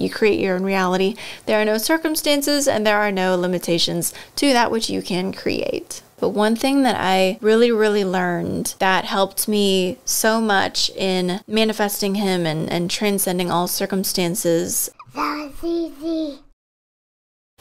You create your own reality. There are no circumstances and there are no limitations to that which you can create. But one thing that I really learned that helped me so much in manifesting him and transcending all circumstances. That was easy.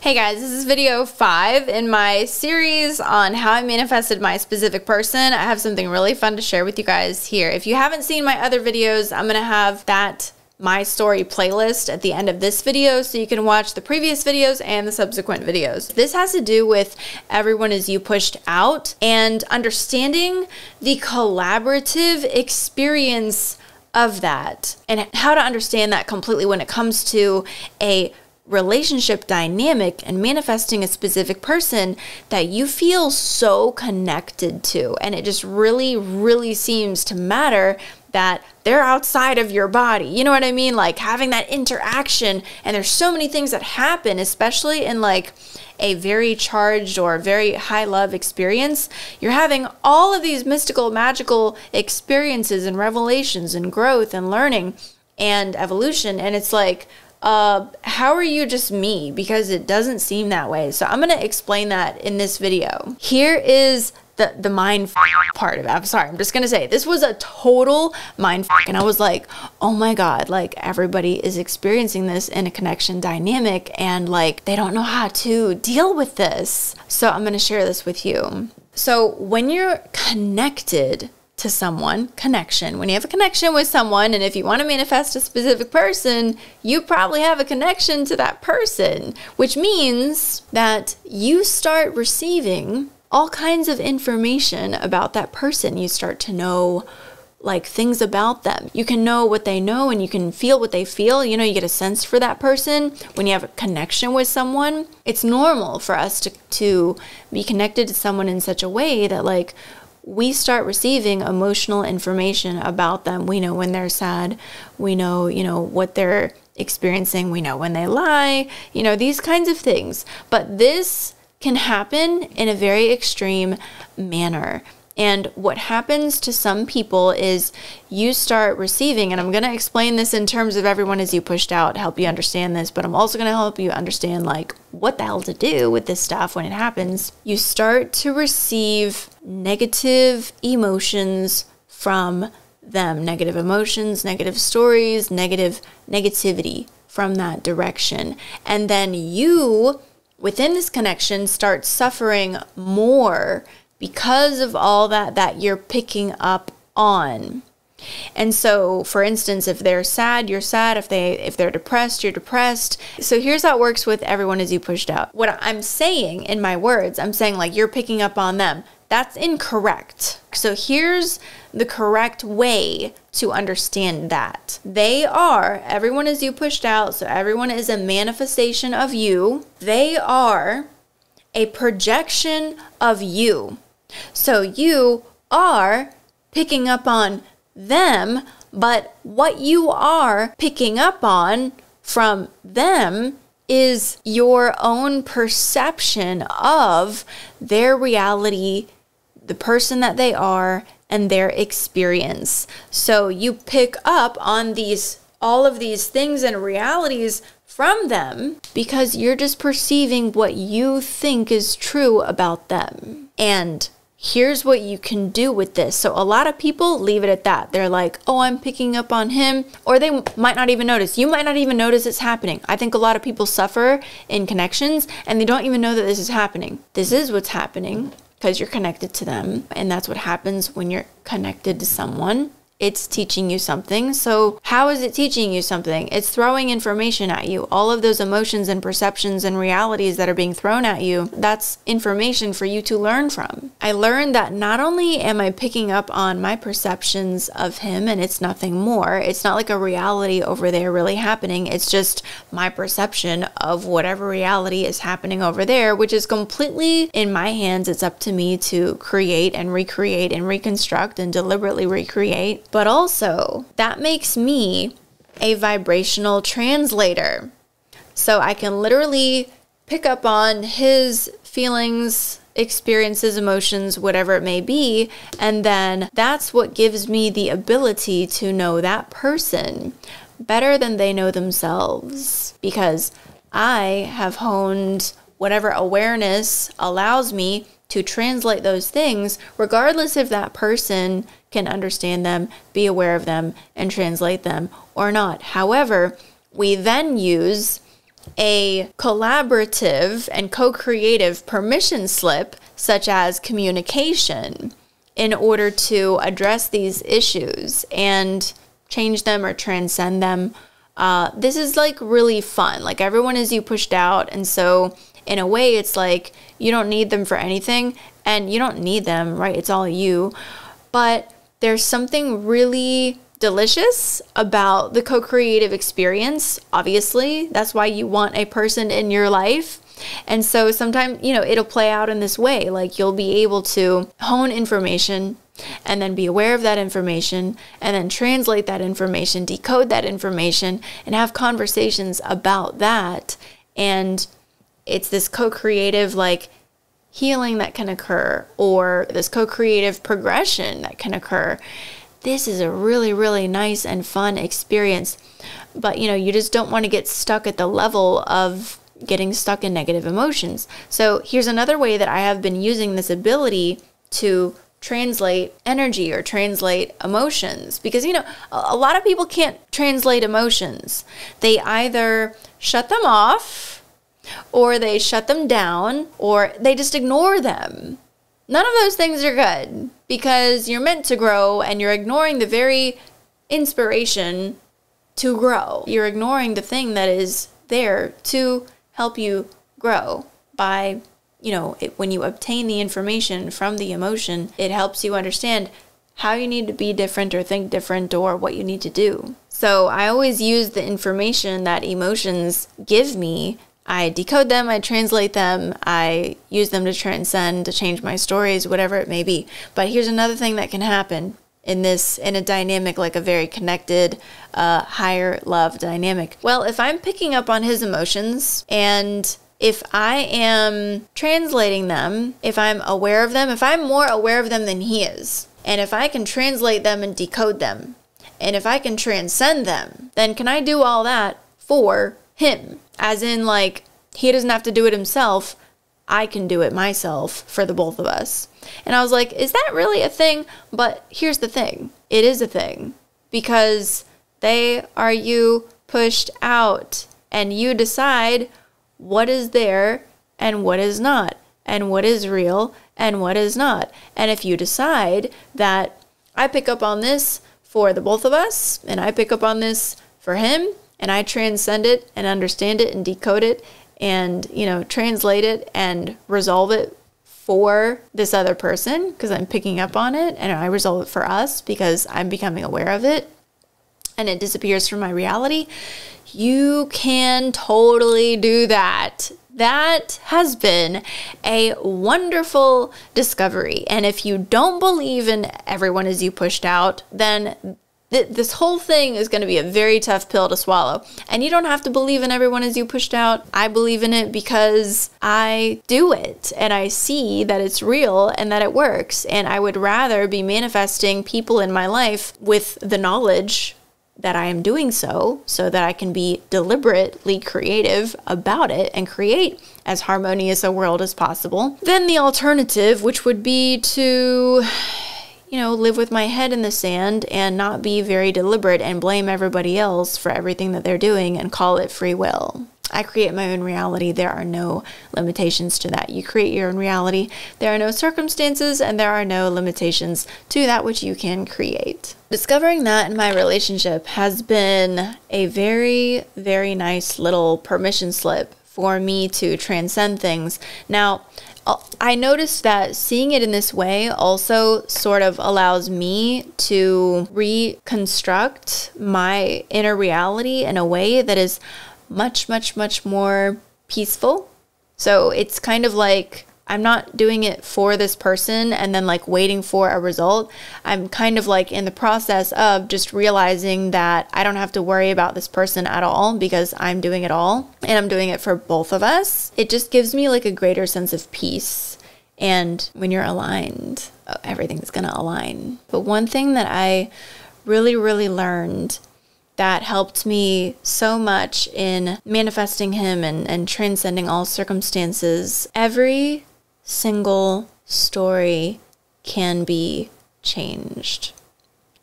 Hey guys, this is video 5 in my series on how I manifested my specific person. I have something really fun to share with you guys here. If you haven't seen my other videos, I'm going to have that My Story playlist at the end of this video so you can watch the previous videos and the subsequent videos. This has to do with everyone as you pushed out and understanding the collaborative experience of that and how to understand that completely when it comes to a relationship dynamic and manifesting a specific person that you feel so connected to. And it just really seems to matter that they're outside of your body. You know what I mean? Like having that interaction, and there's so many things that happen, especially in like a very charged or very high love experience. You're having all of these mystical, magical experiences and revelations and growth and learning and evolution. And it's like, how are you just me? Because it doesn't seem that way. So I'm going to explain that in this video. Here is the mind part of it. I'm sorry, I'm just gonna say this was a total mind and I was like, oh my god, like everybody is experiencing this in a connection dynamic and like they don't know how to deal with this. So I'm gonna share this with you. So when you're connected to someone, when you have a connection with someone, and if you want to manifest a specific person, you probably have a connection to that person, which means that you start receiving all kinds of information about that person. You start to know like things about them. You can know what they know and you can feel what they feel. You know, you get a sense for that person when you have a connection with someone. It's normal for us to be connected to someone in such a way that like we start receiving emotional information about them. We know when they're sad. We know, what they're experiencing. We know when they lie, these kinds of things. But this can happen in a very extreme manner. And what happens to some people is you start receiving, and I'm going to explain this in terms of everyone as you pushed out, help you understand this, but I'm also going to help you understand like what the hell to do with this stuff when it happens. You start to receive negative emotions from them, negative emotions, negative stories, negativity from that direction. And then you, within this connection, start suffering more because of all that you're picking up on. And so, for instance, if they're sad, you're sad. If they're depressed, you're depressed. So here's how it works with everyone as you pushed out. What I'm saying in my words, I'm saying like you're picking up on them. That's incorrect. So here's the correct way to understand that. They are, everyone as you pushed out, so everyone is a manifestation of you. They are a projection of you. So you are picking up on them, but what you are picking up on from them is your own perception of their reality, the person that they are, and their experience. So you pick up on all of these things and realities from them because you're just perceiving what you think is true about them. And here's what you can do with this. So a lot of people leave it at that. They're like, oh, I'm picking up on him. Or they might not even notice. You might not even notice it's happening. I think a lot of people suffer in connections and they don't even know that this is happening. This is what's happening because you're connected to them. And that's what happens when you're connected to someone. It's teaching you something. So how is it teaching you something? It's throwing information at you. All of those emotions and perceptions and realities that are being thrown at you, that's information for you to learn from. I learned that not only am I picking up on my perceptions of him and it's nothing more, it's not like a reality over there really happening. It's just my perception of whatever reality is happening over there, which is completely in my hands. It's up to me to create and recreate and reconstruct and deliberately recreate. But also, that makes me a vibrational translator. So I can literally pick up on his feelings, experiences, emotions, whatever it may be, and then that's what gives me the ability to know that person better than they know themselves, because I have honed whatever awareness allows me to translate those things, regardless if that person can understand them, be aware of them, and translate them or not. However, we then use a collaborative and co-creative permission slip, such as communication, in order to address these issues and change them or transcend them. This is like really fun. Like, everyone is you pushed out, and so in a way it's like you don't need them for anything, and you don't need them, right? It's all you. But there's something really delicious about the co-creative experience. Obviously, that's why you want a person in your life. And so sometimes, it'll play out in this way. Like, you'll be able to hone information and then be aware of that information and then translate that information, decode that information, and have conversations about that. And it's this co-creative, like, healing that can occur, or this co-creative progression that can occur. This is a really, really nice and fun experience. But, you just don't want to get stuck at the level of getting stuck in negative emotions. So here's another way that I have been using this ability to translate energy or translate emotions, because a lot of people can't translate emotions. They either shut them off, or they shut them down, or they just ignore them. None of those things are good, because you're meant to grow, and you're ignoring the very inspiration to grow. You're ignoring the thing that is there to help you grow by, when you obtain the information from the emotion, it helps you understand how you need to be different or think different or what you need to do. So I always use the information that emotions give me. I decode them, I translate them, I use them to transcend, to change my stories, whatever it may be. But here's another thing that can happen in a dynamic, like a very connected, higher love dynamic. Well, if I'm picking up on his emotions, and if I am translating them, if I'm aware of them, if I'm more aware of them than he is, and if I can translate them and decode them, and if I can transcend them, then can I do all that for him? As in, like, he doesn't have to do it himself. I can do it myself for the both of us. And I was like, is that really a thing? But here's the thing. It is a thing, because they are you pushed out, and you decide what is there and what is not, and what is real and what is not. And if you decide that I pick up on this for the both of us, and I pick up on this for him, and I transcend it and understand it and decode it and, translate it and resolve it for this other person because I'm picking up on it, and I resolve it for us because I'm becoming aware of it, and it disappears from my reality. You can totally do that. That has been a wonderful discovery. And if you don't believe in everyone as you pushed out, then this whole thing is going to be a very tough pill to swallow. And you don't have to believe in everyone as you pushed out. I believe in it because I do it, and I see that it's real and that it works. And I would rather be manifesting people in my life with the knowledge that I am doing so that I can be deliberately creative about it and create as harmonious a world as possible, than the alternative, which would be to live with my head in the sand and not be very deliberate and blame everybody else for everything that they're doing and call it free will. I create my own reality. There are no limitations to that. You create your own reality. There are no circumstances, and there are no limitations to that which you can create. Discovering that in my relationship has been a very, very nice little permission slip for me to transcend things. Now, I noticed that seeing it in this way also sort of allows me to reconstruct my inner reality in a way that is much, much, much more peaceful. So it's kind of like I'm not doing it for this person and then like waiting for a result. I'm kind of like in the process of just realizing that I don't have to worry about this person at all because I'm doing it all and I'm doing it for both of us. It just gives me like a greater sense of peace. And when you're aligned, everything's going to align. But one thing that I really, really learned that helped me so much in manifesting him and transcending all circumstances. Every single story can be changed.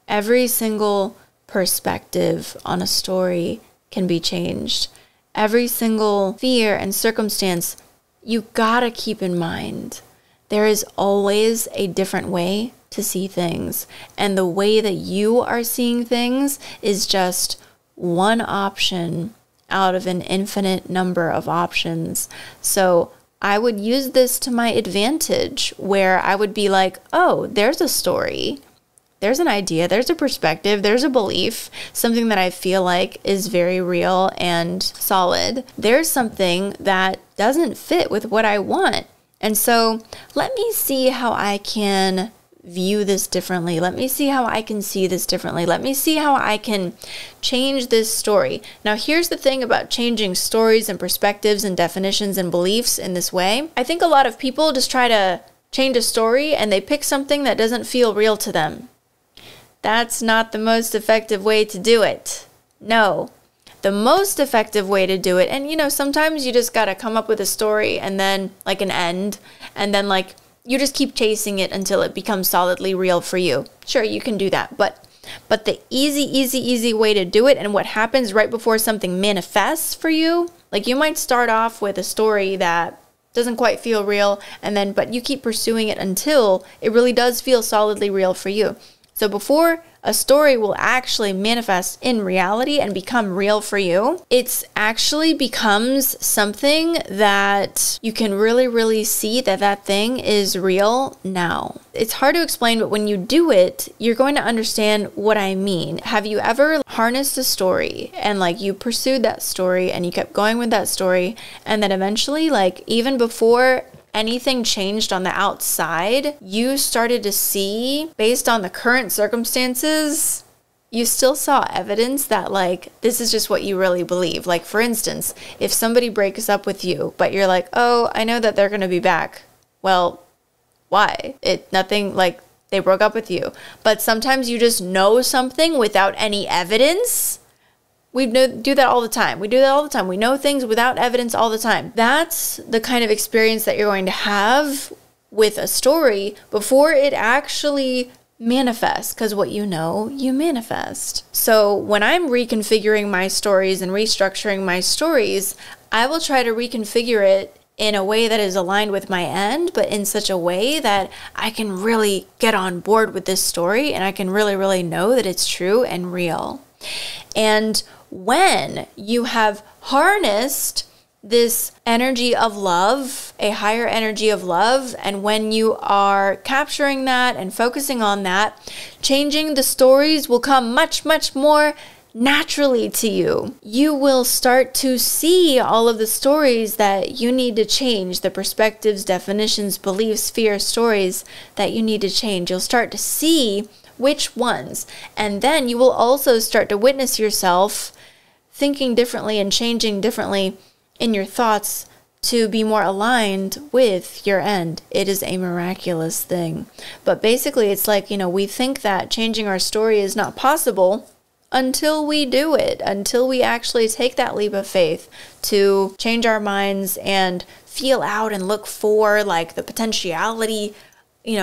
Every single perspective on a story can be changed. Every single fear and circumstance, you gotta keep in mind, there is always a different way to see things. And the way that you are seeing things is just one option out of an infinite number of options. So I would use this to my advantage, where I would be like, oh, there's a story. There's an idea, there's a perspective, there's a belief, something that I feel like is very real and solid. There's something that doesn't fit with what I want. And so let me see how I can view this differently. Let me see how I can see this differently. Let me see how I can change this story. Now, here's the thing about changing stories and perspectives and definitions and beliefs in this way. I think a lot of people just try to change a story and they pick something that doesn't feel real to them. That's not the most effective way to do it. No. The most effective way to do it, and sometimes you just gotta come up with a story and then like an end, and then like you just keep chasing it until it becomes solidly real for you. Sure, you can do that, but the easy way to do it, and what happens right before something manifests for you, like you might start off with a story that doesn't quite feel real, but you keep pursuing it until it really does feel solidly real for you. So before a story will actually manifest in reality and become real for you, it actually becomes something that you can really see that thing is real now. It's hard to explain, but when you do it, you're going to understand what I mean. Have you ever harnessed a story and like you pursued that story and you kept going with that story, and then eventually, like even before anything changed on the outside, you started to see, based on the current circumstances, you still saw evidence that like this is just what you really believe. Like for instance, if somebody breaks up with you, but you're like, oh, I know that they're gonna be back. Well, why? Nothing, like they broke up with you. But sometimes you just know something without any evidence. We do that all the time. We do that all the time. We know things without evidence all the time. That's the kind of experience that you're going to have with a story before it actually manifests, because what you know, you manifest. So when I'm reconfiguring my stories and restructuring my stories, I will try to reconfigure it in a way that is aligned with my end, but in such a way that I can really get on board with this story and I can really know that it's true and real. And when you have harnessed this energy of love, a higher energy of love, and when you are capturing that and focusing on that, changing the stories will come much more naturally to you. You will start to see all of the stories that you need to change, the perspectives, definitions, beliefs, fears, stories that you need to change. You'll start to see which ones, and then you will also start to witness yourself thinking differently and changing differently in your thoughts to be more aligned with your end. It is a miraculous thing. But basically, it's like, we think that changing our story is not possible until we do it, until we actually take that leap of faith to change our minds and feel out and look for like the potentiality,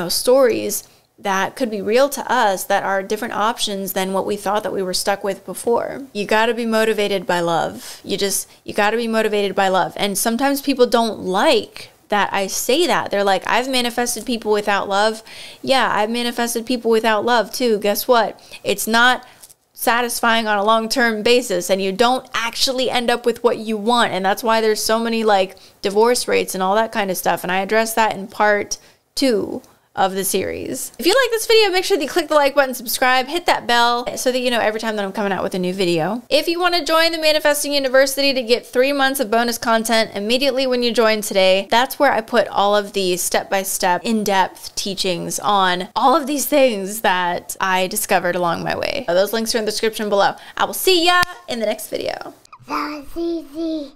stories that could be real to us that are different options than what we thought that we were stuck with before. You got to be motivated by love. You got to be motivated by love. And sometimes people don't like that I say that. They're like, I've manifested people without love. Yeah, I've manifested people without love too. Guess what? It's not satisfying on a long-term basis, and you don't actually end up with what you want. And that's why there's so many like divorce rates and all that kind of stuff. And I address that in part 2 of the series. If you like this video, make sure that you click the like button, subscribe, hit that bell so that you know every time that I'm coming out with a new video. If you want to join the Manifesting University to get 3 months of bonus content immediately when you join today, that's where I put all of the step-by-step, in-depth teachings on all of these things that I discovered along my way. Those links are in the description below. I will see ya in the next video. That was easy.